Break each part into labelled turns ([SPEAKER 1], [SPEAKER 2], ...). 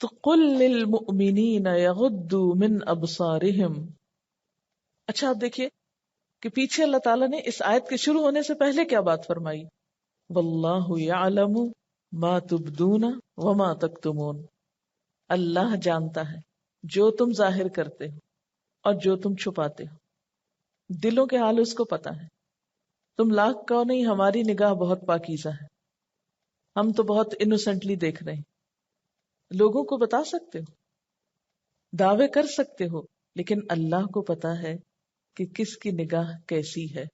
[SPEAKER 1] تو قل للمؤمنین یغضوا من ابصارہم. اچھا آپ دیکھیے کہ پیچھے اللہ تعالیٰ نے اس آیت کے شروع ہونے سے پہلے کیا بات فرمائی؟ واللہ یعلم ما تبدون وما تکتمون. اللہ جانتا ہے جو تم ظاہر کرتے ہو اور جو تم چھپاتے ہو. دلوں کے حال اس کو پتا ہے. تم لاکھ کہو نہیں، ہماری نگاہ بہت پاکیزہ ہے، ہم تو بہت انوسنٹلی دیکھ رہے ہیں. لوگوں کو بتا سکتے ہو، دعوے کر سکتے ہو، لیکن اللہ کو پتا ہے کہ کس کی نگاہ کیسی ہے.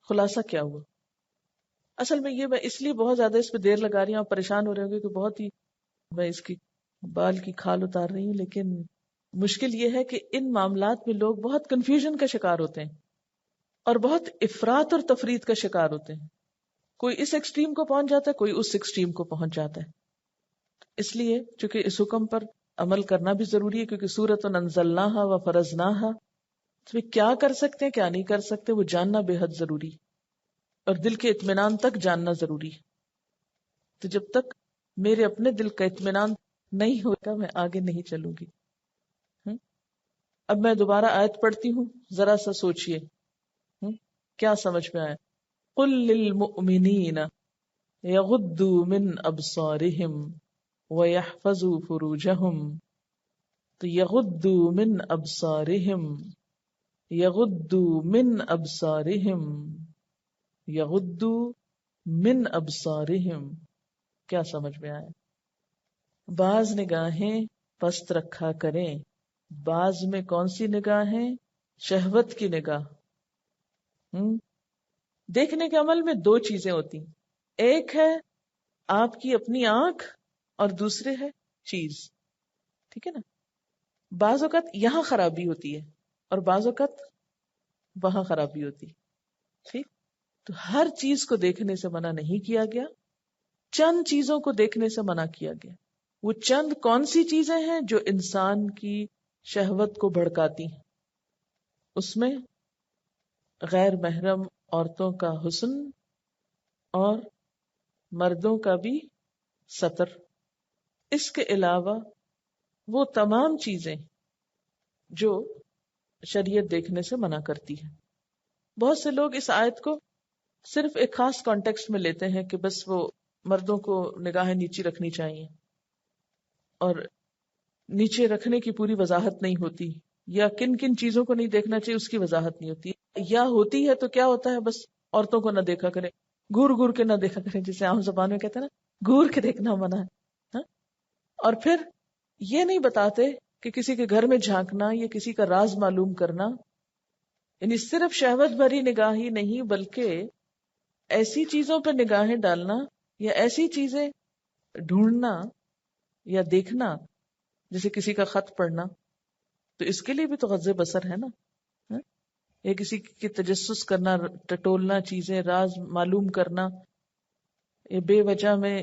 [SPEAKER 1] خلاصہ کیا ہوا؟ اصل میں یہ میں اس لیے بہت زیادہ اس پہ دیر لگا رہی ہوں، آپ پریشان ہو رہے ہوں گے کہ بہت ہی میں اس کی بال کی کھال اتار رہی ہوں، لیکن مشکل یہ ہے کہ ان معاملات میں لوگ بہت کنفیوژن کا شکار ہوتے ہیں اور بہت افراط اور تفریط کا شکار ہوتے ہیں. کوئی اس ایکسٹریم کو پہنچ جاتا ہے، کوئی اس ایکسٹریم کو پہنچ جاتا ہے. اس لیے چونکہ اس حکم پر عمل کرنا بھی ضروری ہے، کیونکہ سورۃ انزلناہا و فرضناہا، اس میں کیا کر سکتے ہیں کیا نہیں کر سکتے وہ جاننا بے حد ضروری ہے، اور دل کے اطمینان تک جاننا ضروری ہے. تو جب تک میرے اپنے دل کا اطمینان نہیں ہوگا میں آگے نہیں چلوں گی. اب میں دوبارہ آیت پڑھتی ہوں، ذرا سا سوچئے کیا سمجھ میں آیا. قل للمؤمنین یغضوا من ابصارہم ویحفظوا فروجہم. تو یغضوا من ابصارہم، یغضوا من ابصارہم، یغضوا من ابصارہم. کیا سمجھ میں آیا؟ بعض نگاہیں پست رکھا کریں. بعض میں کون سی نگاہیں؟ شہوت کی نگاہ. دیکھنے کے عمل میں دو چیزیں ہوتی ہیں، ایک ہے آپ کی اپنی آنکھ اور دوسرے ہے چیز. ٹھیک ہے نا؟ بعض اوقات یہاں خرابی ہوتی ہے اور بعض اوقات وہاں خرابی ہوتی ہے. ٹھیک؟ تو ہر چیز کو دیکھنے سے منع نہیں کیا گیا، چند چیزوں کو دیکھنے سے منع کیا گیا. وہ چند کون سی چیزیں ہیں جو انسان کی شہوت کو بھڑکاتی ہیں؟ اس میں غیر محرم عورتوں کا حسن اور مردوں کا بھی ستر. اس کے علاوہ وہ تمام چیزیں جو شریعت دیکھنے سے منع کرتی ہے. بہت سے لوگ اس آیت کو صرف ایک خاص کانٹیکسٹ میں لیتے ہیں کہ بس وہ مردوں کو نگاہیں نیچی رکھنی چاہیے، اور نیچے رکھنے کی پوری وضاحت نہیں ہوتی، یا کن کن چیزوں کو نہیں دیکھنا چاہیے اس کی وضاحت نہیں ہوتی، یا ہوتی ہے تو کیا ہوتا ہے بس عورتوں کو نہ دیکھا کرے، گور گور کے نہ دیکھا کرے، جسے عام زبان میں کہتے ہیں نا گور کے دیکھنا منع ہے. اور پھر یہ نہیں بتاتے کہ کسی کے گھر میں جھانکنا یا کسی کا راز معلوم کرنا یعنی صرف شہوت بھری نگاہ ہی نہیں، بلکہ ایسی چیزوں پہ نگاہیں ڈالنا یا ایسی چیزیں ڈھونڈنا یا دیکھنا جیسے کسی کا خط پڑھنا، تو اس کے لیے بھی تو غض بصر ہے نا. یا کسی کی تجسس کرنا، ٹٹولنا، چیزیں راز معلوم کرنا، یا بے وجہ میں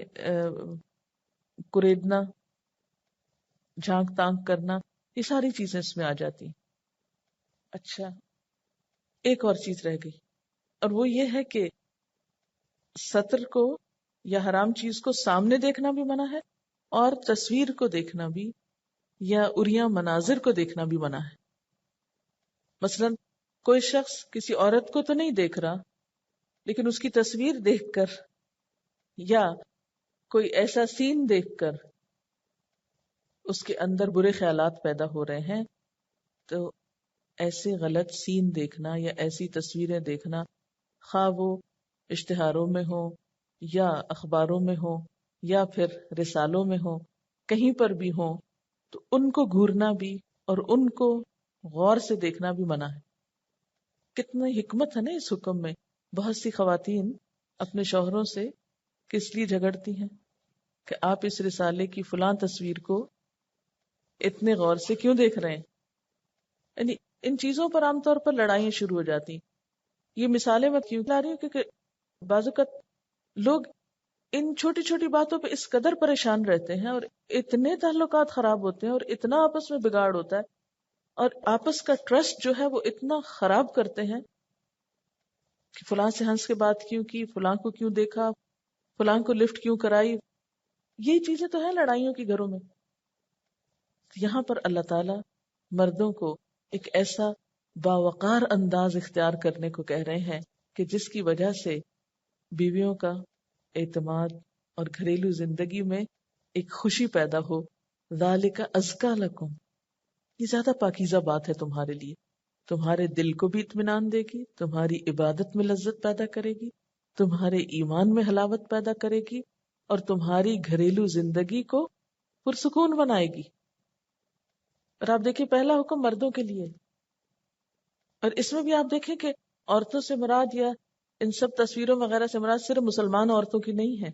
[SPEAKER 1] کریدنا، جھانک تانک کرنا، یہ ساری چیزیں اس میں آ جاتی. اچھا ایک اور چیز رہ گئی، اور وہ یہ ہے کہ سطر کو یا حرام چیز کو سامنے دیکھنا بھی منع ہے، اور تصویر کو دیکھنا بھی یا اریاں مناظر کو دیکھنا بھی منع ہے. مثلا کوئی شخص کسی عورت کو تو نہیں دیکھ رہا، لیکن اس کی تصویر دیکھ کر یا کوئی ایسا سین دیکھ کر اس کے اندر برے خیالات پیدا ہو رہے ہیں، تو ایسے غلط سین دیکھنا یا ایسی تصویریں دیکھنا، خواہ وہ اشتہاروں میں ہو یا اخباروں میں ہو یا پھر رسالوں میں ہو، کہیں پر بھی ہو، تو ان کو گھورنا بھی اور ان کو غور سے دیکھنا بھی منع ہے. کتنی حکمت ہے نا اس حکم میں. بہت سی خواتین اپنے شوہروں سے کس لیے جھگڑتی ہیں کہ آپ اس رسالے کی فلاں تصویر کو اتنے غور سے کیوں دیکھ رہے ہیں. یعنی ان چیزوں پر عام طور پر لڑائیاں شروع ہو جاتی. یہ مثالیں میں کیوں لا رہی ہوں کیونکہ بعض اوقات لوگ ان چھوٹی چھوٹی باتوں پہ اس قدر پریشان رہتے ہیں اور اتنے تعلقات خراب ہوتے ہیں اور اتنا آپس میں بگاڑ ہوتا ہے اور آپس کا ٹرسٹ جو ہے وہ اتنا خراب کرتے ہیں کہ فلاں سے ہنس کے بات کیوں کی، فلاں کو کیوں دیکھا، فلاں کو لفٹ کیوں کرائی. یہی چیزیں تو ہیں لڑائیوں کی گھروں میں. یہاں پر اللہ تعالی مردوں کو ایک ایسا باوقار انداز اختیار کرنے کو کہہ رہے ہیں کہ جس کی وجہ سے بیویوں کا اعتماد اور گھریلو زندگی میں ایک خوشی پیدا ہو. ذالک ازکا لکم، یہ زیادہ پاکیزہ بات ہے تمہارے لیے، تمہارے دل کو بھی اطمینان دے گی، تمہاری عبادت میں لذت پیدا کرے گی، تمہارے ایمان میں حلاوت پیدا کرے گی، اور تمہاری گھریلو زندگی کو پرسکون بنائے گی. اور آپ دیکھیں پہلا حکم مردوں کے لیے، اور اس میں بھی آپ دیکھیں کہ عورتوں سے مراد یا ان سب تصویروں وغیرہ سے مراد صرف مسلمان عورتوں کی نہیں ہے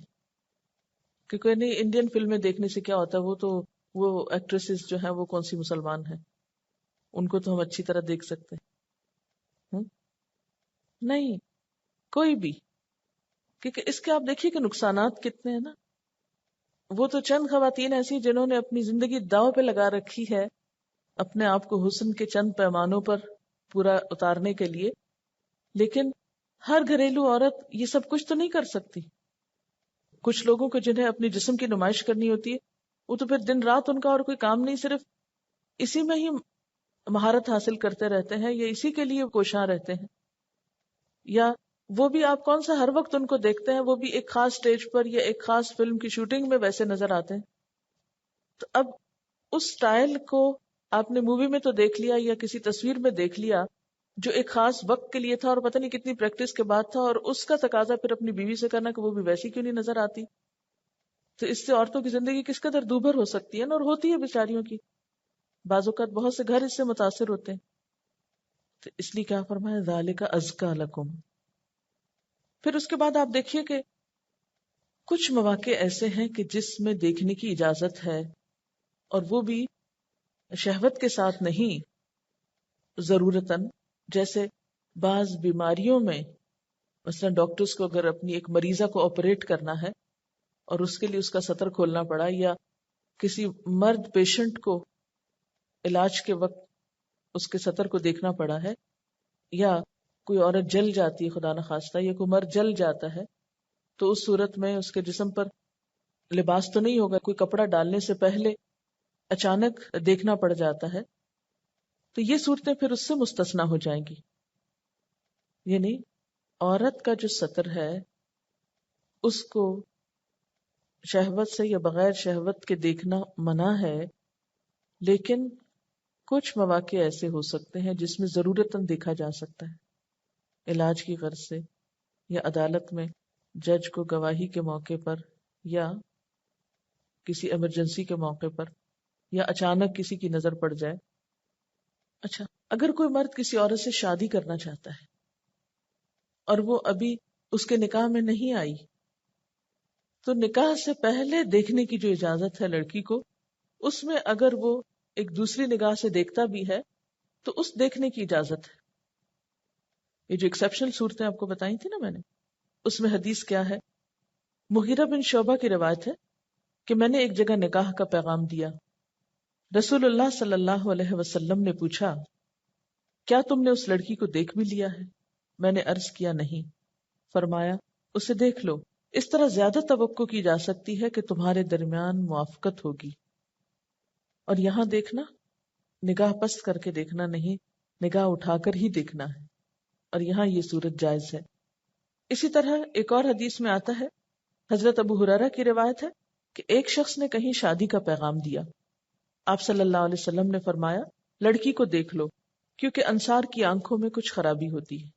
[SPEAKER 1] کہ کوئی نہیں انڈین فلمیں دیکھنے سے کیا ہوتا ہے، وہ ایکٹریسز جو ہیں وہ کون سی مسلمان ہیں، ان کو تو ہم اچھی طرح دیکھ سکتے ہیں. نہیں، کوئی بھی، کیونکہ اس کے آپ دیکھیے کہ نقصانات کتنے ہیں نا. وہ تو چند خواتین ایسی جنہوں نے اپنی زندگی داؤ پہ لگا رکھی ہے اپنے آپ کو حسن کے چند پیمانوں پر پورا اتارنے کے لیے، لیکن ہر گھریلو عورت یہ سب کچھ تو نہیں کر سکتی. کچھ لوگوں کو جنہیں اپنی جسم کی نمائش کرنی ہوتی ہے وہ تو پھر دن رات ان کا اور کوئی کام نہیں، صرف اسی میں ہی مہارت حاصل کرتے رہتے ہیں یا اسی کے لیے کوشاں رہتے ہیں. یا وہ بھی آپ کون سا ہر وقت ان کو دیکھتے ہیں، وہ بھی ایک خاص سٹیج پر یا ایک خاص فلم کی شوٹنگ میں ویسے نظر آتے ہیں. تو اب اس سٹائل کو آپ نے مووی میں تو دیکھ لیا یا کسی تصویر میں دیکھ لیا جو ایک خاص وقت کے لیے تھا اور پتہ نہیں کتنی پریکٹس کے بعد تھا، اور اس کا تقاضا پھر اپنی بیوی سے کرنا کہ وہ بھی ویسی کیوں نہیں نظر آتی. تو اس سے عورتوں کی زندگی کس قدر دوبھر ہو سکتی ہے نا، اور ہوتی ہے بیچاریوں کی. بعض اوقات بہت سے گھر اس سے متاثر ہوتے ہیں. تو اس لیے کیا فرمایا ذالک ازکا لکم. پھر اس کے بعد آپ دیکھیے کہ کچھ مواقع ایسے ہیں کہ جس میں دیکھنے کی اجازت ہے، اور وہ بھی شہوت کے ساتھ نہیں، ضرورتاً. جیسے بعض بیماریوں میں مثلا ڈاکٹرز کو اگر اپنی ایک مریضہ کو آپریٹ کرنا ہے اور اس کے لیے اس کا سطر کھولنا پڑا، یا کسی مرد پیشنٹ کو علاج کے وقت اس کے سطر کو دیکھنا پڑا ہے، یا کوئی عورت جل جاتی ہے خدا نخواستہ، یا کوئی مرد جل جاتا ہے، تو اس صورت میں اس کے جسم پر لباس تو نہیں ہوگا، کوئی کپڑا ڈالنے سے پہلے اچانک دیکھنا پڑ جاتا ہے، تو یہ صورتیں پھر اس سے مستثنا ہو جائیں گی. یعنی عورت کا جو سطر ہے اس کو شہوت سے یا بغیر شہوت کے دیکھنا منع ہے، لیکن کچھ مواقع ایسے ہو سکتے ہیں جس میں ضرورتاً دیکھا جا سکتا ہے، علاج کی غرض سے، یا عدالت میں جج کو گواہی کے موقع پر، یا کسی ایمرجنسی کے موقع پر، یا اچانک کسی کی نظر پڑ جائے. اچھا، اگر کوئی مرد کسی عورت سے شادی کرنا چاہتا ہے اور وہ ابھی اس کے نکاح میں نہیں آئی، تو نکاح سے پہلے دیکھنے کی جو اجازت ہے لڑکی کو، اس میں اگر وہ ایک دوسری نگاہ سے دیکھتا بھی ہے تو اس دیکھنے کی اجازت ہے. یہ جو ایکسیپشنل صورتیں آپ کو بتائی تھی نا میں نے، اس میں حدیث کیا ہے؟ مغیرہ بن شعبہ کی روایت ہے کہ میں نے ایک جگہ نکاح کا پیغام دیا. رسول اللہ صلی اللہ علیہ وسلم نے پوچھا کیا تم نے اس لڑکی کو دیکھ بھی لیا ہے؟ میں نے عرض کیا نہیں. فرمایا اسے دیکھ لو، اس طرح زیادہ توقع کی جا سکتی ہے کہ تمہارے درمیان موافقت ہوگی. اور یہاں دیکھنا نگاہ پست کر کے دیکھنا نہیں، نگاہ اٹھا کر ہی دیکھنا ہے، اور یہاں یہ صورت جائز ہے. اسی طرح ایک اور حدیث میں آتا ہے، حضرت ابو ہریرہ کی روایت ہے کہ ایک شخص نے کہیں شادی کا پیغام دیا. آپ صلی اللہ علیہ وسلم نے فرمایا لڑکی کو دیکھ لو، کیونکہ انصار کی آنکھوں میں کچھ خرابی ہوتی ہے.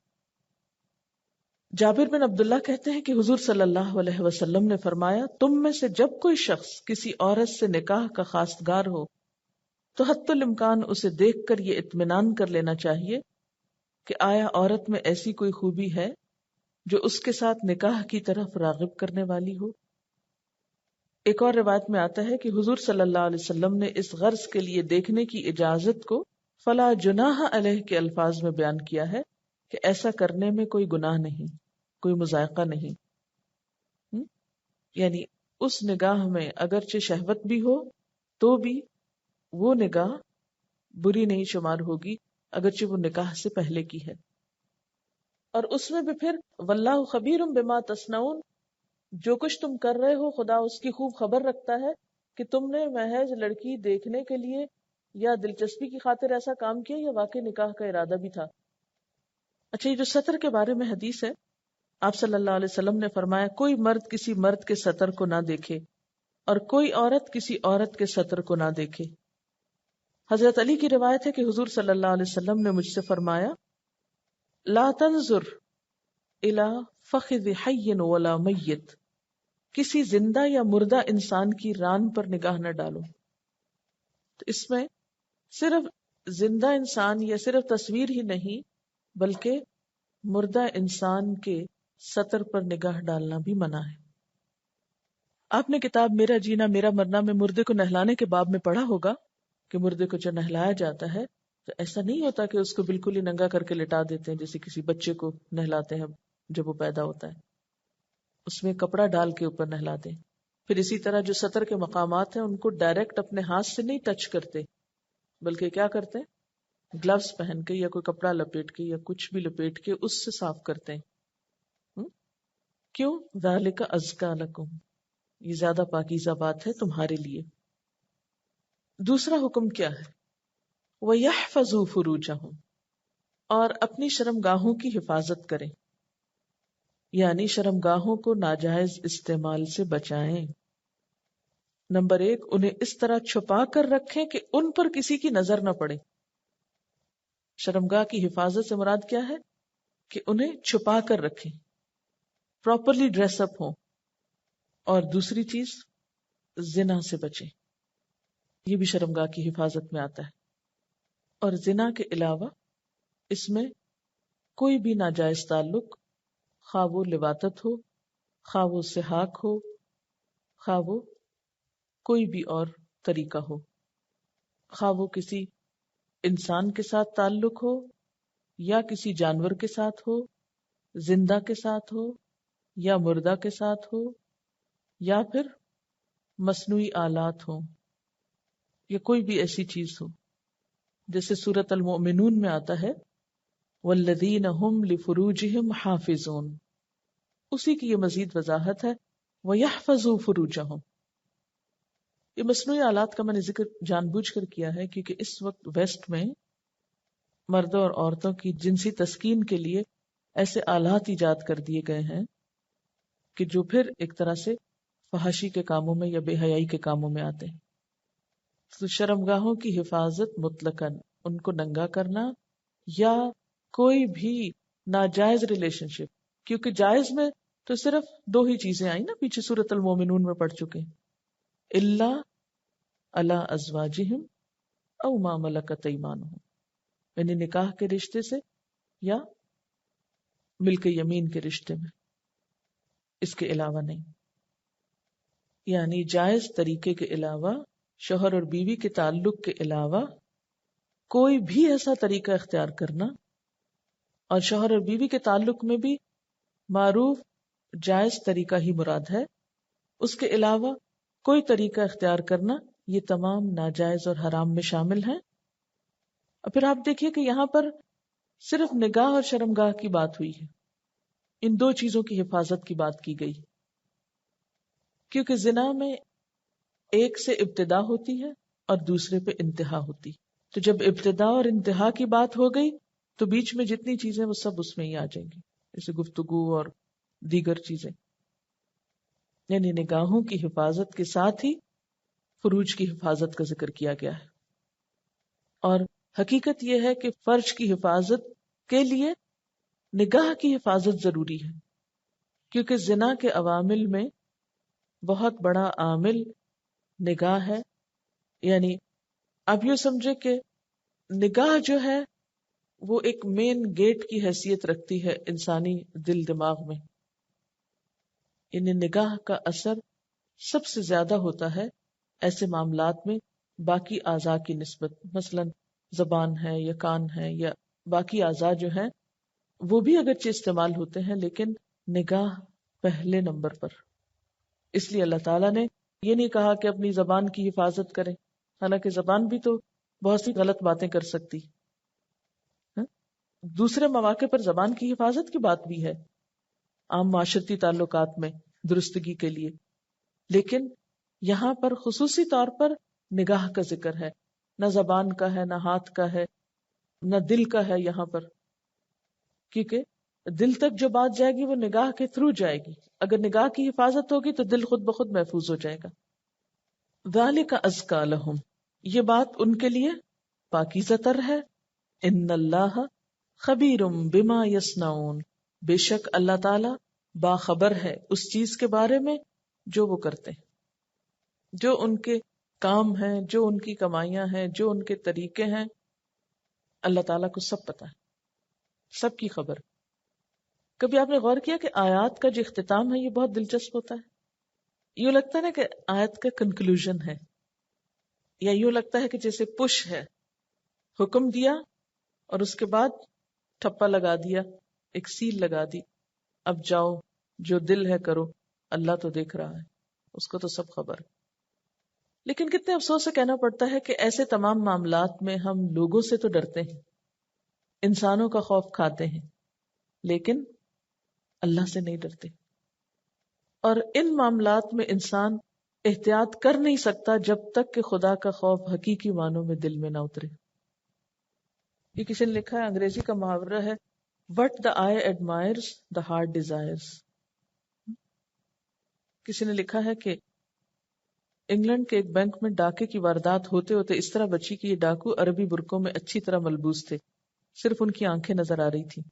[SPEAKER 1] جابر بن عبداللہ کہتے ہیں کہ حضور صلی اللہ علیہ وسلم نے فرمایا تم میں سے جب کوئی شخص کسی عورت سے نکاح کا خواستگار ہو تو حتی الامکان اسے دیکھ کر یہ اطمینان کر لینا چاہیے کہ آیا عورت میں ایسی کوئی خوبی ہے جو اس کے ساتھ نکاح کی طرف راغب کرنے والی ہو. ایک اور روایت میں آتا ہے کہ حضور صلی اللہ علیہ وسلم نے اس غرض کے لیے دیکھنے کی اجازت کو فلا جناح علیہ کے الفاظ میں بیان کیا ہے کہ ایسا کرنے میں کوئی گناہ نہیں، کوئی مذائقہ نہیں. یعنی اس نگاہ میں اگرچہ شہوت بھی ہو تو بھی وہ نگاہ بری نہیں شمار ہوگی اگرچہ وہ نکاح سے پہلے کی ہے. اور اس میں بھی پھر واللہ خبیر بما تصنعون، جو کچھ تم کر رہے ہو خدا اس کی خوب خبر رکھتا ہے کہ تم نے محض لڑکی دیکھنے کے لیے یا دلچسپی کی خاطر ایسا کام کیا یا واقعی نکاح کا ارادہ بھی تھا؟ اچھا، یہ جو سطر کے بارے میں حدیث ہے، آپ صلی اللہ علیہ وسلم نے فرمایا کوئی مرد کسی مرد کے سطر کو نہ دیکھے اور کوئی عورت کسی عورت کے سطر کو نہ دیکھے۔ حضرت علی کی روایت ہے کہ حضور صلی اللہ علیہ وسلم نے مجھ سے فرمایا لا تنظر الی فخذ حی ولا میت، کسی زندہ یا مردہ انسان کی ران پر نگاہ نہ ڈالو۔ تو اس میں صرف زندہ انسان یا صرف تصویر ہی نہیں بلکہ مردہ انسان کے سطر پر نگاہ ڈالنا بھی منع ہے۔ آپ نے کتاب میرا جینا میرا مرنا میں مردے کو نہلانے کے باب میں پڑھا ہوگا کہ مردے کو جب نہلایا جاتا ہے تو ایسا نہیں ہوتا کہ اس کو بالکل ہی ننگا کر کے لٹا دیتے ہیں جیسے کسی بچے کو نہلاتے ہیں جب وہ پیدا ہوتا ہے، اس میں کپڑا ڈال کے اوپر نہلاتے ہیں۔ پھر اسی طرح جو سطر کے مقامات ہیں ان کو ڈائریکٹ اپنے ہاتھ سے نہیں ٹچ کرتے بلکہ کیا کرتے ہیں، گلوز پہن کے یا کوئی کپڑا لپیٹ کے یا کچھ بھی لپیٹ کے اس سے صاف کرتے ہیں۔ کیوں؟ ذالک ازکا لکم، یہ زیادہ پاکیزہ بات ہے تمہارے لیے۔ دوسرا حکم کیا ہے؟ وَيَحْفَظُوا فُرُوجَهُمْ، اور اپنی شرمگاہوں کی حفاظت کریں، یعنی شرمگاہوں کو ناجائز استعمال سے بچائیں۔ نمبر 1، انہیں اس طرح چھپا کر رکھیں کہ ان پر کسی کی نظر نہ پڑے۔ شرمگاہ کی حفاظت سے مراد کیا ہے؟ کہ انہیں چھپا کر رکھیں، پراپرلی ڈریس اپ ہوں۔ اور دوسری چیز، زنا سے بچیں، یہ بھی شرمگاہ کی حفاظت میں آتا ہے۔ اور زنا کے علاوہ اس میں کوئی بھی ناجائز تعلق، خواہ وہ لواطت ہو، خواہ وہ سحاق ہو، خواہ وہ کوئی بھی اور طریقہ ہو، خواہ وہ کسی انسان کے ساتھ تعلق ہو یا کسی جانور کے ساتھ ہو، زندہ کے ساتھ ہو یا مردہ کے ساتھ ہو، یا پھر مصنوعی آلات ہوں، یا کوئی بھی ایسی چیز ہو جیسے سورۃ المؤمنون میں آتا ہے والذین هم لفروجہم حافظون، اسی کی یہ مزید وضاحت ہے وَيَحْفَظُوا فُرُوجَهُمْ۔ یہ مصنوعی آلات کا میں نے ذکر جان بوجھ کر کیا ہے کیونکہ اس وقت ویسٹ میں مردوں اور عورتوں کی جنسی تسکین کے لیے ایسے آلات ایجاد کر دیے گئے ہیں کہ جو پھر ایک طرح سے فحاشی کے کاموں میں یا بے حیائی کے کاموں میں آتے ہیں۔ تو شرمگاہوں کی حفاظت مطلقاً ان کو ننگا کرنا یا کوئی بھی ناجائز ریلیشن شپ، کیونکہ جائز میں تو صرف دو ہی چیزیں آئیں نا، پیچھے سورۃ المومنون میں پڑھ چکے ہیں، الا علی ازواجہم او ما ملکت ایمانہم، یعنی نکاح کے رشتے سے یا ملک یمین کے رشتے میں، اس کے علاوہ نہیں۔ یعنی جائز طریقے کے علاوہ، شوہر اور بیوی کے تعلق کے علاوہ کوئی بھی ایسا طریقہ اختیار کرنا، اور شوہر اور بیوی کے تعلق میں بھی معروف جائز طریقہ ہی مراد ہے، اس کے علاوہ کوئی طریقہ اختیار کرنا، یہ تمام ناجائز اور حرام میں شامل ہیں۔ اور پھر آپ دیکھیے کہ یہاں پر صرف نگاہ اور شرمگاہ کی بات ہوئی ہے، ان دو چیزوں کی حفاظت کی بات کی گئی، کیونکہ زنا میں ایک سے ابتدا ہوتی ہے اور دوسرے پہ انتہا ہوتی، تو جب ابتدا اور انتہا کی بات ہو گئی تو بیچ میں جتنی چیزیں وہ سب اس میں ہی آ جائیں گی، جیسے گفتگو اور دیگر چیزیں۔ یعنی نگاہوں کی حفاظت کے ساتھ ہی فروج کی حفاظت کا ذکر کیا گیا ہے۔ اور حقیقت یہ ہے کہ فرج کی حفاظت کے لیے نگاہ کی حفاظت ضروری ہے، کیونکہ زنا کے عوامل میں بہت بڑا عامل نگاہ ہے۔ یعنی آپ یوں سمجھے کہ نگاہ جو ہے وہ ایک مین گیٹ کی حیثیت رکھتی ہے انسانی دل دماغ میں، یعنی نگاہ کا اثر سب سے زیادہ ہوتا ہے ایسے معاملات میں باقی اعضاء کی نسبت، مثلا زبان ہے یا کان ہے یا باقی اعضاء جو ہیں وہ بھی اگرچہ استعمال ہوتے ہیں لیکن نگاہ پہلے نمبر پر۔ اس لیے اللہ تعالیٰ نے یہ نہیں کہا کہ اپنی زبان کی حفاظت کریں، حالانکہ زبان بھی تو بہت سی غلط باتیں کر سکتی، دوسرے مواقع پر زبان کی حفاظت کی بات بھی ہے عام معاشرتی تعلقات میں درستگی کے لیے، لیکن یہاں پر خصوصی طور پر نگاہ کا ذکر ہے، نہ زبان کا ہے، نہ ہاتھ کا ہے، نہ دل کا ہے یہاں پر، کیونکہ دل تک جو بات جائے گی وہ نگاہ کے تھرو جائے گی. اگر نگاہ کی حفاظت ہوگی تو دل خود بخود محفوظ ہو جائے گا. ذالک ازکا لہم، یہ بات ان کے لیے پاکیزہ تر ہے. ان اللہ خبیر بما یصنعون، بے شک اللہ تعالی باخبر ہے اس چیز کے بارے میں جو وہ کرتے ہیں، جو ان کے کام ہیں، جو ان کی کمائیاں ہیں، جو ان کے طریقے ہیں، اللہ تعالیٰ کو سب پتا ہے، سب کی خبر. کبھی آپ نے غور کیا کہ آیات کا جو اختتام ہے یہ بہت دلچسپ ہوتا ہے؟ یوں لگتا ہے نا کہ آیت کا کنکلوژن ہے، یا یوں لگتا ہے کہ جیسے پش ہے، حکم دیا اور اس کے بعد ٹھپا لگا دیا، ایک سیل لگا دی، اب جاؤ جو دل ہے کرو، اللہ تو دیکھ رہا ہے، اس کو تو سب خبر ہے. لیکن کتنے افسوس سے کہنا پڑتا ہے کہ ایسے تمام معاملات میں ہم لوگوں سے تو ڈرتے ہیں، انسانوں کا خوف کھاتے ہیں، لیکن اللہ سے نہیں ڈرتے. اور ان معاملات میں انسان احتیاط کر نہیں سکتا جب تک کہ خدا کا خوف حقیقی معنوں میں دل میں نہ اترے. یہ کسی نے لکھا ہے، انگریزی کا محاورہ ہے، What the eye admires, the heart desires. کسی نے لکھا ہے کہ انگلینڈ کے ایک بینک میں ڈاکے کی واردات ہوتے ہوتے اس طرح بچی کہ یہ ڈاکو عربی برقعوں میں اچھی طرح ملبوس تھے، صرف ان کی آنکھیں نظر آ رہی تھی.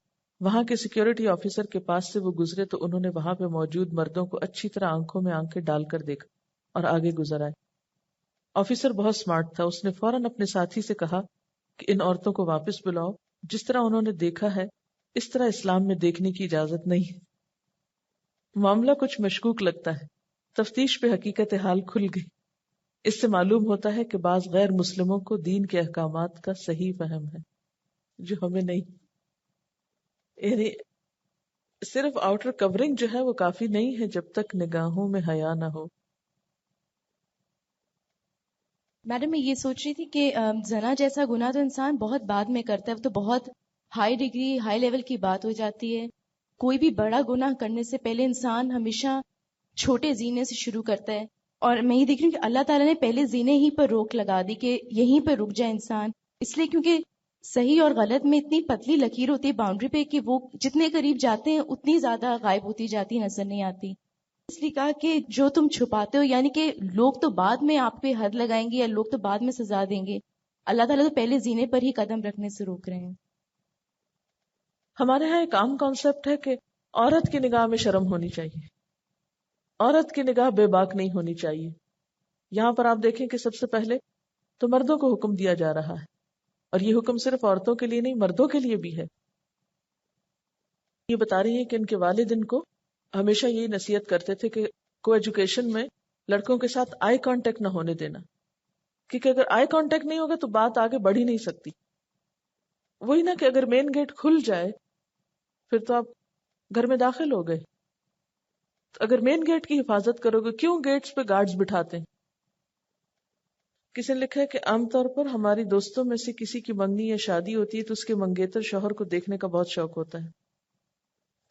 [SPEAKER 1] وہاں کے سیکیورٹی آفیسر کے پاس سے وہ گزرے تو انہوں نے وہاں پہ موجود مردوں کو اچھی طرح آنکھوں میں آنکھیں ڈال کر دیکھا اور آگے گزر آئے. آفیسر بہت سمارٹ تھا، اس نے فوراً اپنے ساتھی سے کہا کہ ان عورتوں کو واپس بلاؤ، جس طرح انہوں نے دیکھا ہے اس طرح اسلام میں دیکھنے کی اجازت نہیں ہے. معاملہ کچھ مشکوک لگتا ہے، تفتیش پہ حقیقت حال کھل گئی. اس سے معلوم ہوتا ہے کہ بعض غیر مسلموں کو دین کے احکامات کا صحیح فہم ہے جو ہمیں نہیں. یعنی صرف آؤٹر کورنگ جو ہے وہ کافی نہیں ہے جب تک نگاہوں میں حیا نہ ہو.
[SPEAKER 2] میڈم میں یہ سوچ رہی تھی کہ زنا جیسا گناہ تو انسان بہت بعد میں کرتا ہے، تو بہت ہائی ڈگری ہائی لیول کی بات ہو جاتی ہے. کوئی بھی بڑا گناہ کرنے سے پہلے انسان ہمیشہ چھوٹے زینے سے شروع کرتا ہے، اور میں یہ دیکھ رہی ہوں کہ اللہ تعالیٰ نے پہلے زینے ہی پر روک لگا دی کہ یہیں پر رک جائے انسان، اس لیے کیونکہ صحیح اور غلط میں اتنی پتلی لکیر ہوتی ہے باؤنڈری پہ کہ وہ جتنے قریب جاتے ہیں اتنی زیادہ غائب ہوتی جاتی، نظر نہیں آتی. اس لیے کہا کہ جو تم چھپاتے ہو، یعنی کہ لوگ تو بعد میں آپ پہ حد لگائیں گے یا لوگ تو بعد میں سزا دیں گے، اللہ تعالیٰ تو پہلے زینے پر ہی قدم رکھنے سے روک رہے ہیں.
[SPEAKER 1] ہمارے ہاں ایک عام کانسیپٹ ہے کہ عورت کی نگاہ میں شرم ہونی چاہیے، عورت کی نگاہ بے باک نہیں ہونی چاہیے. یہاں پر آپ دیکھیں کہ سب سے پہلے تو مردوں کو حکم دیا جا رہا ہے، اور یہ حکم صرف عورتوں کے لیے نہیں مردوں کے لیے بھی ہے. یہ بتا رہی ہے کہ ان کے والد ان کو ہمیشہ یہی نصیحت کرتے تھے کہ کو ایجوکیشن میں لڑکوں کے ساتھ آئی کانٹیکٹ نہ ہونے دینا، کیونکہ اگر آئی کانٹیکٹ نہیں ہوگا تو بات آگے بڑھ ہی نہیں سکتی. وہی نا کہ اگر مین گیٹ کھل جائے پھر تو آپ گھر میں داخل ہو گئے. تو اگر مین گیٹ کی حفاظت کرو گے، کیوں گیٹس پہ گارڈز بٹھاتے ہیں؟ کسی نے لکھا ہے کہ عام طور پر ہماری دوستوں میں سے کسی کی منگنی یا شادی ہوتی ہے تو اس کے منگیتر شوہر کو دیکھنے کا بہت شوق ہوتا ہے.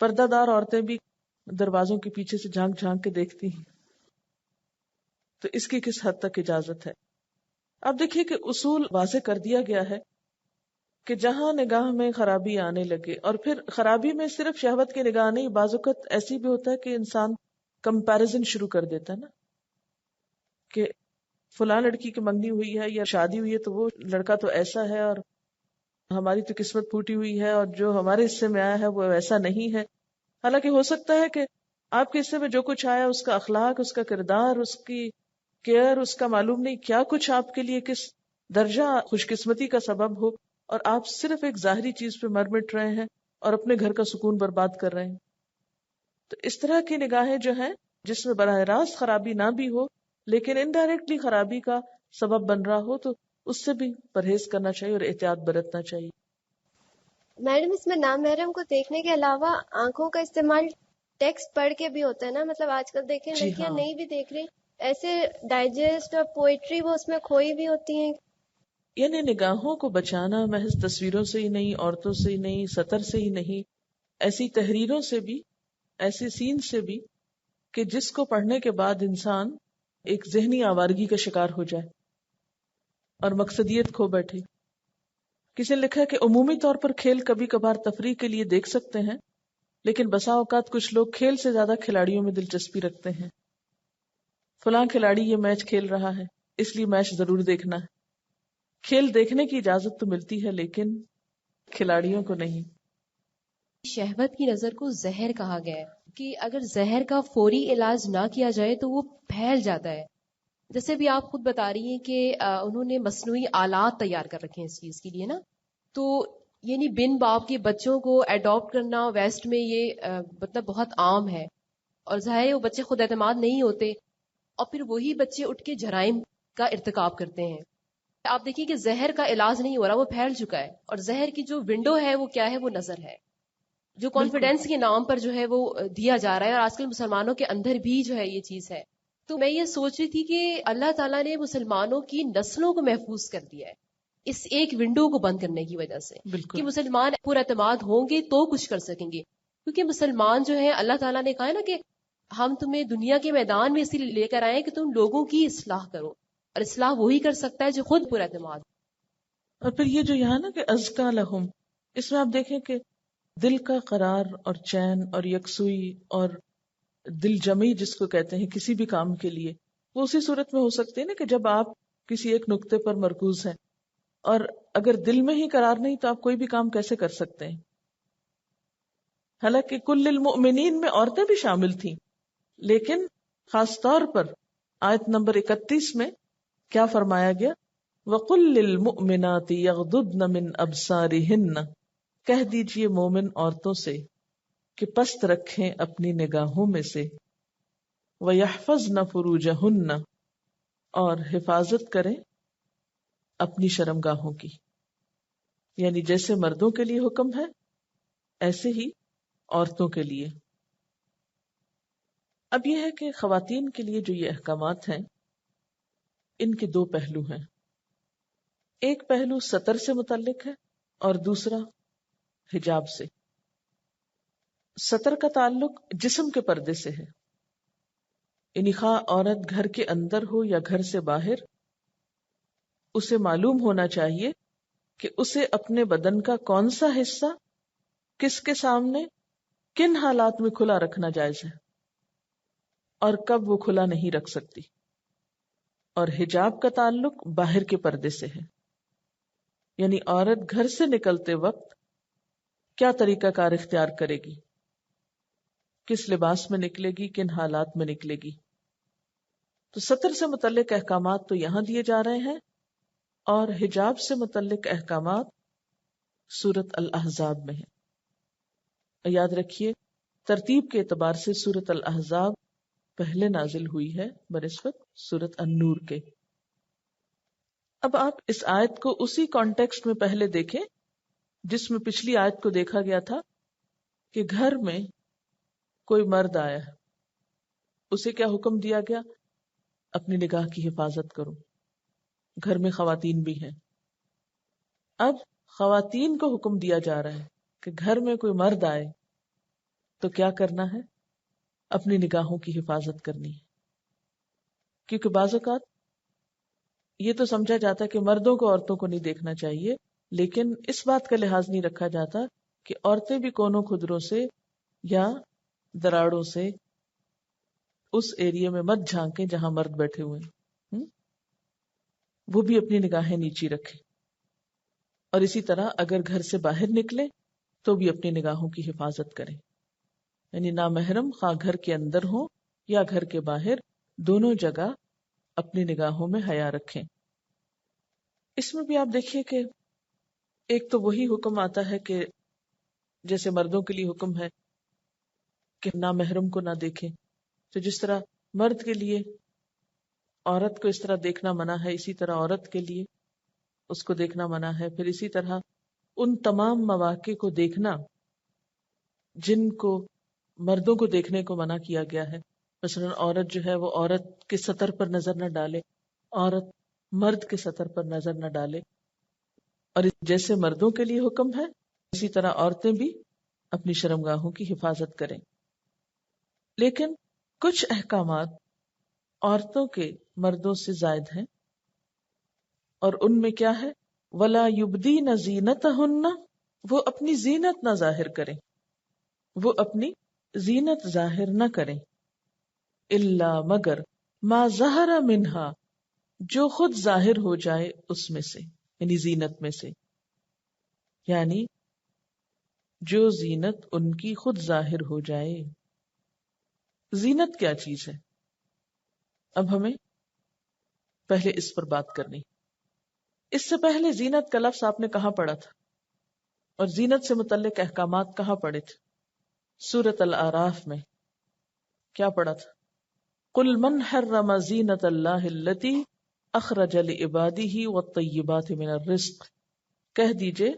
[SPEAKER 1] پردہ دار عورتیں بھی دروازوں کے پیچھے سے جھانک جھانک کے دیکھتی ہیں. تو اس کی کس حد تک اجازت ہے؟ اب دیکھیے کہ اصول واضح کر دیا گیا ہے کہ جہاں نگاہ میں خرابی آنے لگے، اور پھر خرابی میں صرف شہوت کی نگاہ نہیں، بعض اوقات ایسی بھی ہوتا ہے کہ انسان کمپیریزن شروع کر دیتا ہے نا، کہ فلاں لڑکی کی منگنی ہوئی ہے یا شادی ہوئی ہے تو وہ لڑکا تو ایسا ہے، اور ہماری تو قسمت پھوٹی ہوئی ہے، اور جو ہمارے حصے میں آیا ہے وہ ایسا نہیں ہے. حالانکہ ہو سکتا ہے کہ آپ کے حصے میں جو کچھ آیا، اس کا اخلاق، اس کا کردار، اس کی کیئر، اس کا معلوم نہیں کیا کچھ آپ کے لیے کس درجہ خوش قسمتی کا سبب ہو، اور آپ صرف ایک ظاہری چیز پہ مر مٹ رہے ہیں اور اپنے گھر کا سکون برباد کر رہے ہیں. تو اس طرح کی نگاہیں جو ہیں جس میں براہ راست خرابی نہ بھی ہو لیکن انڈائریکٹلی خرابی کا سبب بن رہا ہو، تو اس سے بھی پرہیز کرنا چاہیے اور احتیاط برتنا چاہیے.
[SPEAKER 3] میڈم اس میں نامحرم کو دیکھنے کے علاوہ آنکھوں کا استعمال ٹیکسٹ پڑھ کے بھی ہوتا ہے نا، مطلب آج کل دیکھیں
[SPEAKER 1] جی
[SPEAKER 3] لڑکیاں
[SPEAKER 1] ہاں،
[SPEAKER 3] نہیں بھی دیکھ رہی، ایسے ڈائجسٹ اور پوئٹری وہ اس میں کھوئی بھی ہوتی ہیں.
[SPEAKER 1] یعنی نگاہوں کو بچانا محض تصویروں سے ہی نہیں، عورتوں سے ہی نہیں، سطر سے ہی نہیں، ایسی تحریروں سے بھی، ایسے سین سے بھی کہ جس کو پڑھنے کے بعد انسان ایک ذہنی آوارگی کا شکار ہو جائے اور مقصدیت کھو بیٹھے. کسی نے لکھا ہے کہ عمومی طور پر کھیل کبھی کبھار تفریح کے لیے دیکھ سکتے ہیں، لیکن بسا اوقات کچھ لوگ کھیل سے زیادہ کھلاڑیوں میں دلچسپی رکھتے ہیں. فلاں کھلاڑی یہ میچ کھیل رہا ہے اس لیے میچ ضرور دیکھنا ہے. کھیل دیکھنے کی اجازت تو ملتی ہے لیکن کھلاڑیوں کو نہیں.
[SPEAKER 4] شہوت کی نظر کو زہر کہا گیا ہے کہ اگر زہر کا فوری علاج نہ کیا جائے تو وہ پھیل جاتا ہے. جیسے بھی آپ خود بتا رہی ہیں کہ انہوں نے مصنوعی آلات تیار کر رکھے ہیں اس چیز کے لیے نا، تو یعنی بن باپ کے بچوں کو اڈاپٹ کرنا ویسٹ میں یہ مطلب بہت عام ہے، اور ظاہر ہے وہ بچے خود اعتماد نہیں ہوتے اور پھر وہی بچے اٹھ کے جرائم کا ارتکاب کرتے ہیں. آپ دیکھیے کہ زہر کا علاج نہیں ہو رہا، وہ پھیل چکا ہے، اور زہر کی جو ونڈو ہے وہ کیا ہے، وہ نظر ہے، جو کانفیڈینس کے نام پر جو ہے وہ دیا جا رہا ہے، اور آج کل مسلمانوں کے اندر بھی جو ہے یہ چیز ہے. تو میں یہ سوچ رہی تھی کہ اللہ تعالیٰ نے مسلمانوں کی نسلوں کو محفوظ کر دیا ہے اس ایک ونڈو کو بند کرنے کی وجہ سے، کہ مسلمان پر اعتماد ہوں گے تو کچھ کر سکیں گے. کیونکہ مسلمان جو ہے اللہ تعالیٰ نے کہا ہے نا کہ ہم تمہیں دنیا کے میدان میں اسی لیے لے کر آئے کہ تم لوگوں کی اصلاح کرو، اور اصلاح وہی کر سکتا ہے جو خود پر اعتماد.
[SPEAKER 1] اور پھر یہ جو یہاں نا کہ ازکا لہم، اس میں آپ دیکھیں کہ دل کا قرار اور چین اور یکسوئی اور دل جمعی جس کو کہتے ہیں کسی بھی کام کے لیے، وہ اسی صورت میں ہو سکتے ہیں نا کہ جب آپ کسی ایک نقطے پر مرکوز ہیں، اور اگر دل میں ہی قرار نہیں تو آپ کوئی بھی کام کیسے کر سکتے ہیں. حالانکہ کل المؤمنین میں عورتیں بھی شامل تھیں، لیکن خاص طور پر آیت نمبر 31 میں کیا فرمایا گیا؟ وَقُلْ لِلْمُؤْمِنَاتِ يَغْضُضْنَ مِنْ أَبْصَارِهِنَّ، کہہ دیجئے مومن عورتوں سے کہ پست رکھیں اپنی نگاہوں میں سے، وَيَحْفَظْنَ فُرُوجَهُنَّ، اور حفاظت کریں اپنی شرمگاہوں کی. یعنی جیسے مردوں کے لیے حکم ہے ایسے ہی عورتوں کے لیے. اب یہ ہے کہ خواتین کے لیے جو یہ احکامات ہیں ان کے دو پہلو ہیں. ایک پہلو ستر سے متعلق ہے اور دوسرا حجاب سے. ستر کا تعلق جسم کے پردے سے ہے، یعنی خواہ عورت گھر کے اندر ہو یا گھر سے باہر، اسے معلوم ہونا چاہیے کہ اسے اپنے بدن کا کون سا حصہ کس کے سامنے کن حالات میں کھلا رکھنا جائز ہے اور کب وہ کھلا نہیں رکھ سکتی. اور حجاب کا تعلق باہر کے پردے سے ہے، یعنی عورت گھر سے نکلتے وقت کیا طریقہ کار اختیار کرے گی، کس لباس میں نکلے گی، کن حالات میں نکلے گی. تو ستر سے متعلق احکامات تو یہاں دیے جا رہے ہیں، اور حجاب سے متعلق احکامات سورۃ الاحزاب میں ہیں. یاد رکھیے ترتیب کے اعتبار سے سورۃ الاحزاب پہلے نازل ہوئی ہے بنسبت سورۃ النور کے. اب آپ اس آیت کو اسی کانٹیکسٹ میں پہلے دیکھیں جس میں پچھلی آیت کو دیکھا گیا تھا کہ گھر میں کوئی مرد آیا، اسے کیا حکم دیا گیا؟ اپنی نگاہ کی حفاظت کرو. گھر میں خواتین بھی ہیں. اب خواتین کو حکم دیا جا رہا ہے کہ گھر میں کوئی مرد آئے تو کیا کرنا ہے؟ اپنی نگاہوں کی حفاظت کرنی ہے. کیونکہ بعض اوقات یہ تو سمجھا جاتا ہے کہ مردوں کو عورتوں کو نہیں دیکھنا چاہیے، لیکن اس بات کا لحاظ نہیں رکھا جاتا کہ عورتیں بھی کونوں خدروں سے یا دراڑوں سے اس ایریے میں مت جھانکیں جہاں مرد بیٹھے ہوئے ہیں، وہ بھی اپنی نگاہیں نیچی رکھیں. اور اسی طرح اگر گھر سے باہر نکلے تو بھی اپنی نگاہوں کی حفاظت کریں. یعنی نامحرم خواہ گھر کے اندر ہوں یا گھر کے باہر، دونوں جگہ اپنی نگاہوں میں حیا رکھیں. اس میں بھی آپ دیکھیے کہ ایک تو وہی حکم آتا ہے کہ جیسے مردوں کے لیے حکم ہے کہ نامحرم کو نہ دیکھیں، تو جس طرح مرد کے لیے عورت کو اس طرح دیکھنا منع ہے، اسی طرح عورت کے لیے اس کو دیکھنا منع ہے. پھر اسی طرح ان تمام مواقع کو دیکھنا جن کو مردوں کو دیکھنے کو منع کیا گیا ہے. مثلا عورت جو ہے وہ عورت کے سطر پر نظر نہ ڈالے، عورت مرد کے سطر پر نظر نہ ڈالے. اور جیسے مردوں کے لیے حکم ہے اسی طرح عورتیں بھی اپنی شرمگاہوں کی حفاظت کریں. لیکن کچھ احکامات عورتوں کے مردوں سے زائد ہیں، اور ان میں کیا ہے؟ ولا یبدین زینتہن، وہ اپنی زینت نہ ظاہر کریں، وہ اپنی زینت ظاہر نہ کریں، الا مگر ما ظہر منہا، جو خود ظاہر ہو جائے اس میں سے، یعنی زینت میں سے، یعنی جو زینت ان کی خود ظاہر ہو جائے۔ زینت کیا چیز ہے؟ اب ہمیں پہلے اس پر بات کرنی۔ اس سے پہلے زینت کا لفظ آپ نے کہاں پڑھا تھا، اور زینت سے متعلق احکامات کہاں پڑھے تھے؟ سورۃ الاعراف میں کیا پڑھا تھا؟ قل من حرم زینت اللہ التی اخرج لعبادہ والطیبات من الرزق، کہہ دیجئے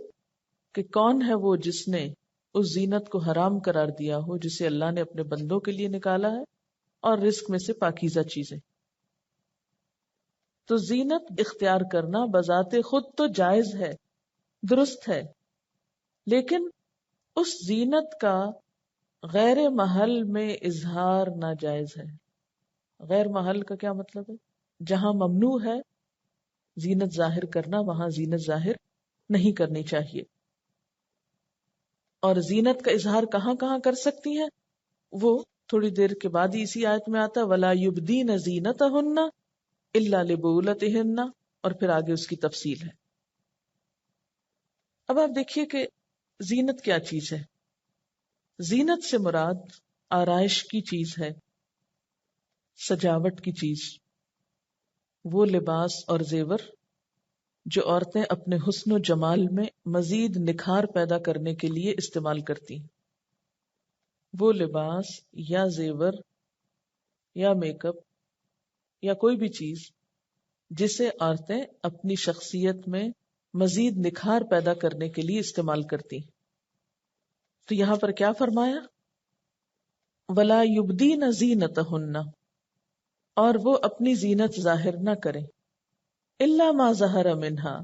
[SPEAKER 1] کہ کون ہے وہ جس نے اس زینت کو حرام قرار دیا ہو جسے اللہ نے اپنے بندوں کے لیے نکالا ہے اور رزق میں سے پاکیزہ چیزیں۔ تو زینت اختیار کرنا بذات خود تو جائز ہے، درست ہے، لیکن اس زینت کا غیر محل میں اظہار ناجائز ہے۔ غیر محل کا کیا مطلب ہے؟ جہاں ممنوع ہے زینت ظاہر کرنا، وہاں زینت ظاہر نہیں کرنی چاہیے۔ اور زینت کا اظہار کہاں کہاں کر سکتی ہیں وہ تھوڑی دیر کے بعد ہی اسی آیت میں آتا ہے، وَلَا يُبْدِينَ زِينَتَهُنَّ إِلَّا لِبُعُولَتِهِنَّ، اور پھر آگے اس کی تفصیل ہے۔ اب آپ دیکھیے کہ زینت کیا چیز ہے۔ زینت سے مراد آرائش کی چیز ہے، سجاوٹ کی چیز، وہ لباس اور زیور جو عورتیں اپنے حسن و جمال میں مزید نکھار پیدا کرنے کے لیے استعمال کرتی ہیں۔ وہ لباس یا زیور یا میک اپ یا کوئی بھی چیز جسے عورتیں اپنی شخصیت میں مزید نکھار پیدا کرنے کے لیے استعمال کرتی ہیں۔ تو یہاں پر کیا فرمایا؟ وَلَا يُبْدِينَ زِينَتَهُنَّ، اور وہ اپنی زینت ظاہر نہ کریں، الا ما ظہر منہا،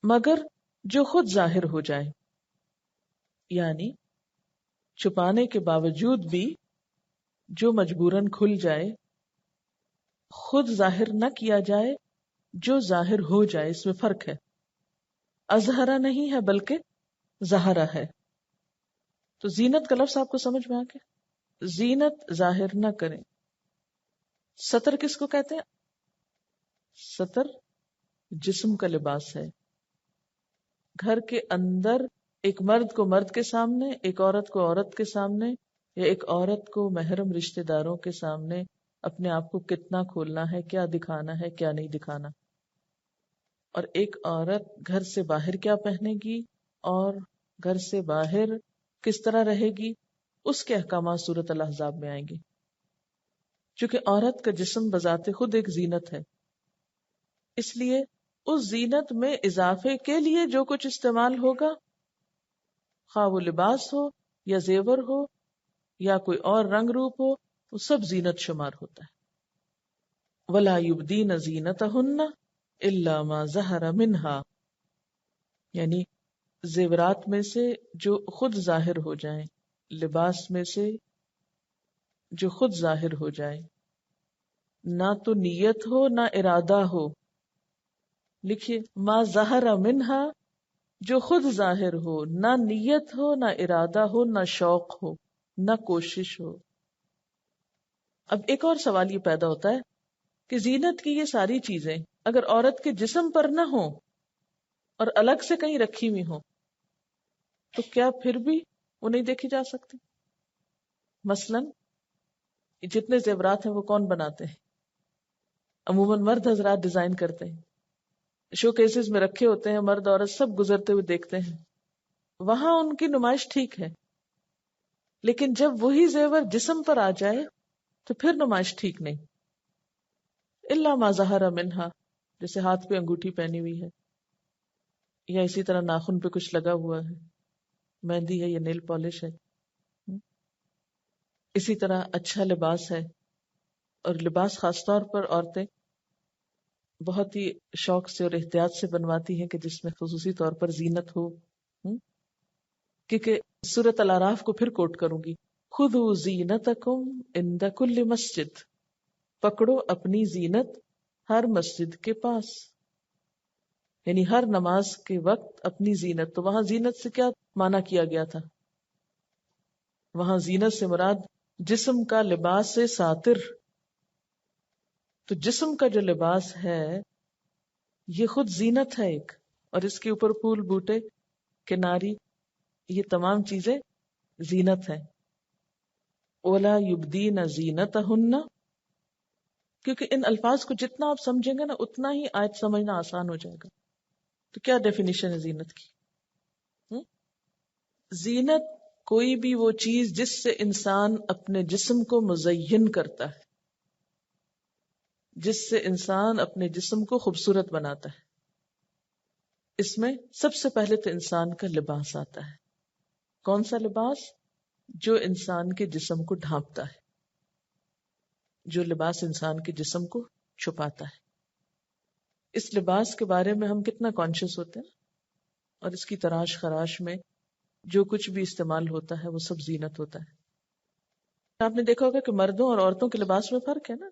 [SPEAKER 1] مگر جو خود ظاہر ہو جائے، یعنی چھپانے کے باوجود بھی جو مجبوراً کھل جائے، خود ظاہر نہ کیا جائے، جو ظاہر ہو جائے، اس میں فرق ہے۔ اظہرا نہیں ہے بلکہ ظاہرہ ہے۔ تو زینت کا لفظ آپ کو سمجھ میں آ گیا؟ زینت ظاہر نہ کریں۔ ستر کس کو کہتے ہیں؟ ستر جسم کا لباس ہے۔ گھر کے اندر ایک مرد کو مرد کے سامنے، ایک عورت کو عورت کے سامنے، یا ایک عورت کو محرم رشتہ داروں کے سامنے اپنے آپ کو کتنا کھولنا ہے، کیا دکھانا ہے، کیا نہیں دکھانا، اور ایک عورت گھر سے باہر کیا پہنے گی اور گھر سے باہر کس طرح رہے گی، اس کے احکامات سورۃ الاحزاب میں آئیں گے۔ چونکہ عورت کا جسم بذات خود ایک زینت ہے، اس لیے اس زینت میں اضافے کے لیے جو کچھ استعمال ہوگا، خواہ وہ لباس ہو یا زیور ہو یا کوئی اور رنگ روپ ہو، وہ سب زینت شمار ہوتا ہے۔ وَلَا يُبْدِينَ زِينَتَهُنَّ إِلَّا مَا ظَهَرَ مِنْهَا، یعنی زیورات میں سے جو خود ظاہر ہو جائیں، لباس میں سے جو خود ظاہر ہو جائے، نہ تو نیت ہو نہ ارادہ ہو۔ لکھیے ما ظہر منہا، جو خود ظاہر ہو، نہ نیت ہو نہ ارادہ ہو نہ شوق ہو نہ کوشش ہو۔ اب ایک اور سوال یہ پیدا ہوتا ہے کہ زینت کی یہ ساری چیزیں اگر عورت کے جسم پر نہ ہوں اور الگ سے کہیں رکھی ہوئی ہوں تو کیا پھر بھی وہ نہیں دیکھی جا سکتی؟ مثلاً جتنے زیورات ہیں وہ کون بناتے ہیں؟ عموماً مرد حضرات ڈیزائن کرتے ہیں، شو کیسز میں رکھے ہوتے ہیں، مرد عورت سب گزرتے ہوئے دیکھتے ہیں، وہاں ان کی نمائش ٹھیک ہے، لیکن جب وہی زیور جسم پر آ جائے تو پھر نمائش ٹھیک نہیں۔ الا ما ظہر منہا، جیسے ہاتھ پہ انگوٹھی پہنی ہوئی ہے، یا اسی طرح ناخن پہ کچھ لگا ہوا ہے، مہندی ہے یا نیل پالش ہے، اسی طرح اچھا لباس ہے، اور لباس خاص طور پر عورتیں بہت ہی شوق سے اور احتیاط سے بنواتی ہیں کہ جس میں خصوصی طور پر زینت ہو، کیونکہ سورۃ الاعراف کو پھر کوٹ کروں گی، خذوا زینتکم عند کل مسجد، پکڑو اپنی زینت ہر مسجد کے پاس، یعنی ہر نماز کے وقت اپنی زینت. تو وہاں زینت سے کیا معنی کیا گیا تھا؟ وہاں زینت سے مراد جسم کا لباس سے ساتر. تو جسم کا جو لباس ہے یہ خود زینت ہے ایک، اور اس کے اوپر پھول بوٹے کناری یہ تمام چیزیں زینت ہیں. اولا یبدین زینتہن، کیونکہ ان الفاظ کو جتنا آپ سمجھیں گے نا اتنا ہی آیت سمجھنا آسان ہو جائے گا. تو کیا ڈیفینیشن ہے زینت کی؟ زینت کوئی بھی وہ چیز جس سے انسان اپنے جسم کو مزین کرتا ہے، جس سے انسان اپنے جسم کو خوبصورت بناتا ہے. اس میں سب سے پہلے تو انسان کا لباس آتا ہے. کون سا لباس؟ جو انسان کے جسم کو ڈھانپتا ہے، جو لباس انسان کے جسم کو چھپاتا ہے. اس لباس کے بارے میں ہم کتنا کانشیس ہوتے ہیں، اور اس کی تراش خراش میں جو کچھ بھی استعمال ہوتا ہے وہ سب زینت ہوتا ہے. آپ نے دیکھا ہوگا کہ مردوں اور عورتوں کے لباس میں فرق ہے نا.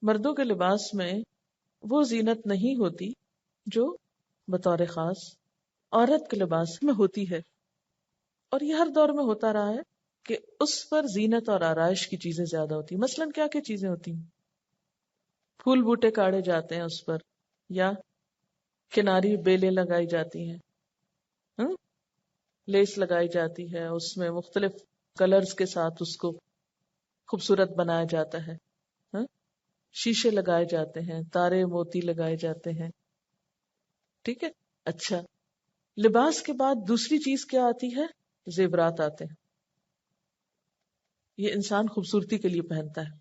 [SPEAKER 1] مردوں کے لباس میں وہ زینت نہیں ہوتی جو بطور خاص عورت کے لباس میں ہوتی ہے، اور یہ ہر دور میں ہوتا رہا ہے کہ اس پر زینت اور آرائش کی چیزیں زیادہ ہوتی ہیں. مثلاً کیا کیا چیزیں ہوتی ہیں؟ پھول بوٹے کاڑے جاتے ہیں اس پر، یا کناری بیلیں لگائی جاتی ہیں، لیس لگائی جاتی ہے، اس میں مختلف کلرز کے ساتھ اس کو خوبصورت بنایا جاتا ہے. شیشے لگائے جاتے ہیں، تارے موتی لگائے جاتے ہیں. ٹھیک ہے. اچھا، لباس کے بعد دوسری چیز کیا آتی ہے؟ زیورات آتے ہیں. یہ انسان خوبصورتی کے لیے پہنتا ہے.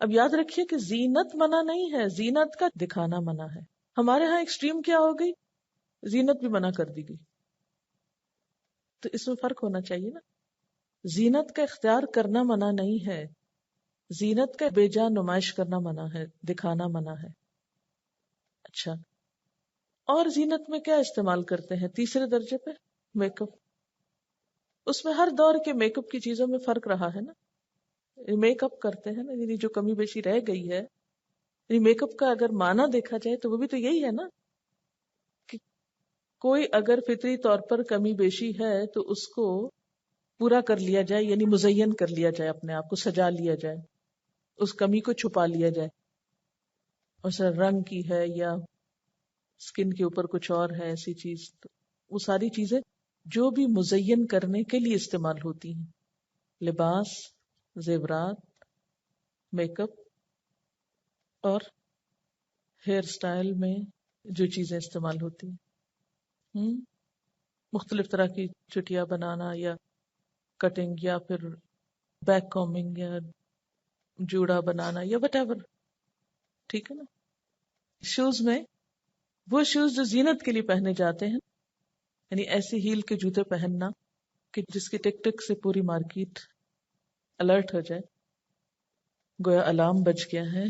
[SPEAKER 1] اب یاد رکھیے کہ زینت منع نہیں ہے، زینت کا دکھانا منع ہے. ہمارے ہاں ایکسٹریم کیا ہو گئی؟ زینت بھی منع کر دی گئی. تو اس میں فرق ہونا چاہیے نا. زینت کا اختیار کرنا منع نہیں ہے، زینت کا بے جا نمائش کرنا منع ہے، دکھانا منع ہے. اچھا، اور زینت میں کیا استعمال کرتے ہیں؟ تیسرے درجے پہ میک اپ. اس میں ہر دور کے میک اپ کی چیزوں میں فرق رہا ہے نا. میک اپ کرتے ہیں نا، یعنی جو کمی بیشی رہ گئی ہے، یعنی میک اپ کا اگر معنی دیکھا جائے تو وہ بھی تو یہی ہے نا کہ کوئی اگر فطری طور پر کمی بیشی ہے تو اس کو پورا کر لیا جائے، یعنی مزین کر لیا جائے، اپنے آپ کو سجا لیا جائے، اس کمی کو چھپا لیا جائے. اور رنگ کی ہے یا اسکن کے اوپر کچھ اور ہے ایسی چیز، تو وہ ساری چیزیں جو بھی مزین کرنے کے لیے استعمال ہوتی ہیں. لباس، زیورات، میک اپ اور ہیئر سٹائل میں جو چیزیں استعمال ہوتی ہیں، مختلف طرح کی چٹیاں بنانا یا کٹنگ یا پھر بیک کومنگ یا جوڑا بنانا یا وٹ ایور. ٹھیک ہے نا. شوز میں وہ شوز جو زینت کے لیے پہنے جاتے ہیں، یعنی ایسی ہیل کے جوتے پہننا کہ جس کی ٹک ٹک سے پوری مارکیٹ الرٹ ہو جائے، گویا الارم بج گیا ہے.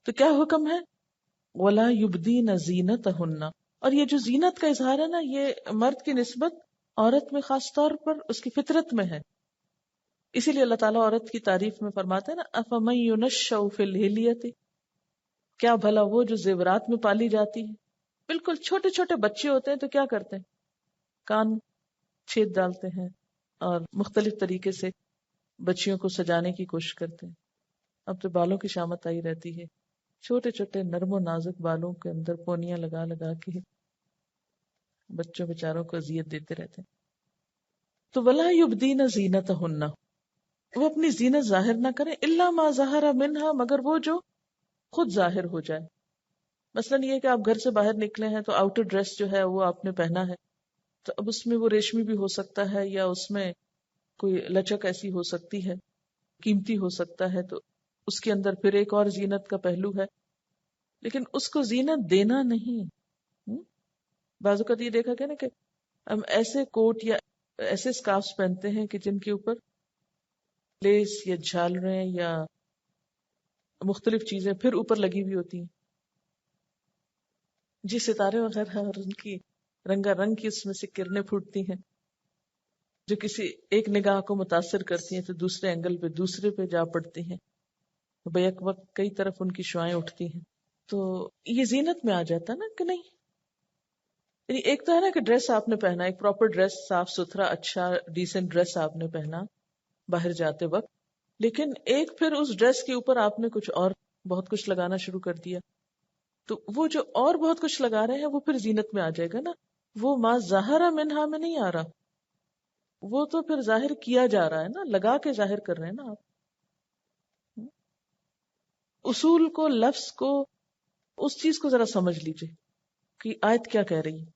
[SPEAKER 1] تو کیا حکم ہے؟ وَلَا يُبْدِينَ زِينَتَهُنَّ. اور یہ جو زینت کا اظہار ہے نا، یہ مرد کی نسبت عورت میں خاص طور پر اس کی فطرت میں ہے. اسی لیے اللہ تعالیٰ عورت کی تعریف میں فرماتے ہیں نا، أَفَمَن يُنَشَّأُ فِي الْحِلْيَةِ. کیا بھلا وہ جو زیورات میں پالی جاتی ہے. بالکل چھوٹے چھوٹے بچے ہوتے ہیں تو کیا کرتے ہیں؟ کان چھید ڈالتے ہیں اور مختلف طریقے سے بچیوں کو سجانے کی کوشش کرتے ہیں. اب تو بالوں کی شامت آئی رہتی ہے، چھوٹے چھوٹے نرم و نازک بالوں کے اندر پونیاں لگا لگا کے بچوں بیچاروں کو اذیت دیتے رہتے ہیں. تو وَلَا يُبْدِينَ زِينَتَهُنَّ، وہ اپنی زینت ظاہر نہ کریں، الا ما ظہر منہا، مگر وہ جو خود ظاہر ہو جائے. مثلاً یہ کہ آپ گھر سے باہر نکلے ہیں تو آؤٹر ڈریس جو ہے وہ آپ نے پہنا ہے، تو اب اس میں وہ ریشمی بھی ہو سکتا ہے یا اس میں کوئی لچک ایسی ہو سکتی ہے، قیمتی ہو سکتا ہے، تو اس کے اندر پھر ایک اور زینت کا پہلو ہے. لیکن اس کو زینت دینا نہیں. بعض اوقات یہ دیکھا گیا نا کہ ہم ایسے کوٹ یا ایسے سکارفز پہنتے ہیں کہ جن کے اوپر لیس یا جھالریں یا مختلف چیزیں پھر اوپر لگی ہوئی ہوتی ہیں، جی ستارے وغیرہ، اور ان کی رنگا رنگ کی اس میں سے کرنیں پھوٹتی ہیں جو کسی ایک نگاہ کو متاثر کرتی ہیں تو دوسرے اینگل پہ دوسرے پہ جا پڑتی ہیں. بیک وقت کئی طرف ان کی شعائیں اٹھتی ہیں، تو یہ زینت میں آ جاتا ہے نا کہ نہیں؟ یعنی ایک تو ہے نا کہ ڈریس آپ نے پہنا، ایک پراپر ڈریس، صاف ستھرا اچھا ڈیسنٹ ڈریس آپ نے پہنا باہر جاتے وقت، لیکن ایک پھر اس ڈریس کے اوپر آپ نے کچھ اور بہت کچھ لگانا شروع کر دیا، تو وہ جو اور بہت کچھ لگا رہے ہیں وہ پھر زینت میں آ جائے گا نا، وہ ما ظاہر منہا میں نہیں آ رہا، وہ تو پھر ظاہر کیا جا رہا ہے نا، لگا کے ظاہر کر رہے ہیں نا آپ. اصول کو، لفظ کو، اس چیز کو ذرا سمجھ لیجئے کہ آیت کیا کہہ رہی ہے.